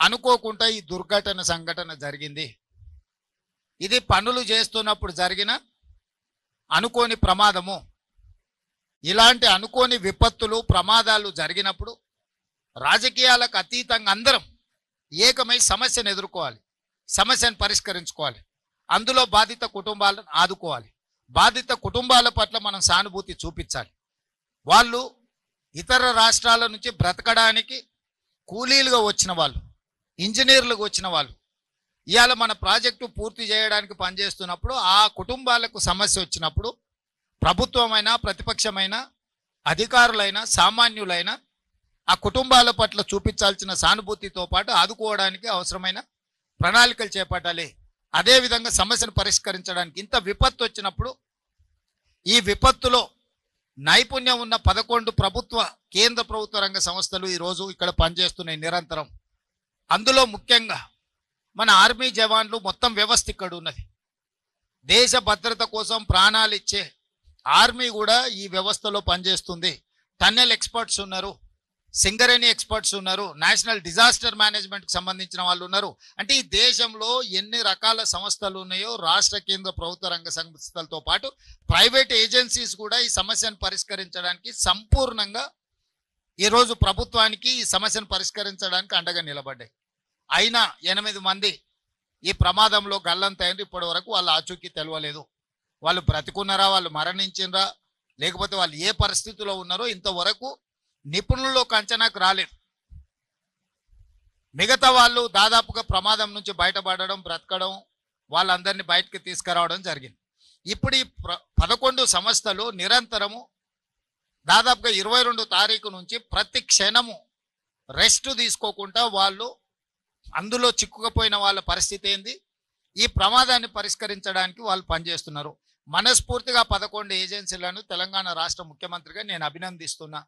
అనుకోకుండా ఈ దుర్ఘటన సంఘటన జరిగింది. ఇది పనులు చేస్తున్నప్పుడు జరిగిన అనుకోని ప్రమాదము. ఇలాంటి అనుకోని విపత్తులు ప్రమాదాలు జరిగినప్పుడు రాజకీయాలకు అతీతంగా అందరం ఏకమై సమస్యను ఎదుర్కోవాలి, సమస్యను పరిష్కరించుకోవాలి. అందులో బాధిత కుటుంబాలను ఆదుకోవాలి. బాధిత కుటుంబాల పట్ల మనం సానుభూతి చూపించాలి. వాళ్ళు ఇతర రాష్ట్రాల నుంచి బ్రతకడానికి కూలీలుగా వచ్చిన వాళ్ళు, ఇంజనీర్లుగా వచ్చిన వాళ్ళు ఇవాళ మన ప్రాజెక్టు పూర్తి చేయడానికి పనిచేస్తున్నప్పుడు ఆ కుటుంబాలకు సమస్య వచ్చినప్పుడు ప్రభుత్వమైనా ప్రతిపక్షమైనా అధికారులైనా సామాన్యులైనా ఆ కుటుంబాల పట్ల చూపించాల్సిన సానుభూతితో పాటు ఆదుకోవడానికి అవసరమైన ప్రణాళికలు చేపట్టాలి. అదేవిధంగా సమస్యను పరిష్కరించడానికి ఇంత విపత్తు వచ్చినప్పుడు ఈ విపత్తులో నైపుణ్యం ఉన్న 11 ప్రభుత్వ కేంద్ర ప్రభుత్వ రంగ సంస్థలు ఈరోజు ఇక్కడ పనిచేస్తున్నాయి నిరంతరం. అందులో ముఖ్యంగా మన ఆర్మీ జవాన్లు మొత్తం వ్యవస్థ ఇక్కడ ఉన్నది. దేశ భద్రత కోసం ప్రాణాలు ఇచ్చే ఆర్మీ కూడా ఈ వ్యవస్థలో పనిచేస్తుంది. టన్నెల్ ఎక్స్పర్ట్స్ ఉన్నారు, సింగరేణి ఎక్స్పర్ట్స్ ఉన్నారు, నేషనల్ డిజాస్టర్ మేనేజ్మెంట్కి సంబంధించిన వాళ్ళు ఉన్నారు. అంటే ఈ దేశంలో ఎన్ని రకాల సంస్థలు ఉన్నాయో రాష్ట్ర కేంద్ర ప్రభుత్వ రంగ సంస్థలతో పాటు ప్రైవేట్ ఏజెన్సీస్ కూడా ఈ సమస్యను పరిష్కరించడానికి సంపూర్ణంగా ఈరోజు ప్రభుత్వానికి ఈ సమస్యను పరిష్కరించడానికి అండగా నిలబడ్డాయి. అయినా 8 మంది ఈ ప్రమాదంలో గల్లంతైంది. ఇప్పటి వరకు వాళ్ళ ఆచూకీ తెలవలేదు. వాళ్ళు బ్రతికున్నారా, వాళ్ళు మరణించినరా, లేకపోతే వాళ్ళు ఏ పరిస్థితిలో ఉన్నారో ఇంతవరకు నిపుణుల్లోకి అంచనాకు రాలేదు. మిగతా వాళ్ళు దాదాపుగా ప్రమాదం నుంచి బయటపడడం, బ్రతకడం, వాళ్ళందరినీ బయటకు తీసుకురావడం జరిగింది. ఇప్పుడు ఈ 11 సంస్థలు నిరంతరము దాదాపుగా 22 తారీఖు నుంచి ప్రతి క్షణము రెస్ట్ తీసుకోకుండా వాళ్ళు అందులో చిక్కుకుపోయిన వాళ్ళ పరిస్థితి ఏంది, ఈ ప్రమాదాన్ని పరిష్కరించడానికి వాళ్ళు పనిచేస్తున్నారు. మనస్ఫూర్తిగా 11 ఏజెన్సీలను తెలంగాణ రాష్ట్ర ముఖ్యమంత్రిగా నేను అభినందిస్తున్నా.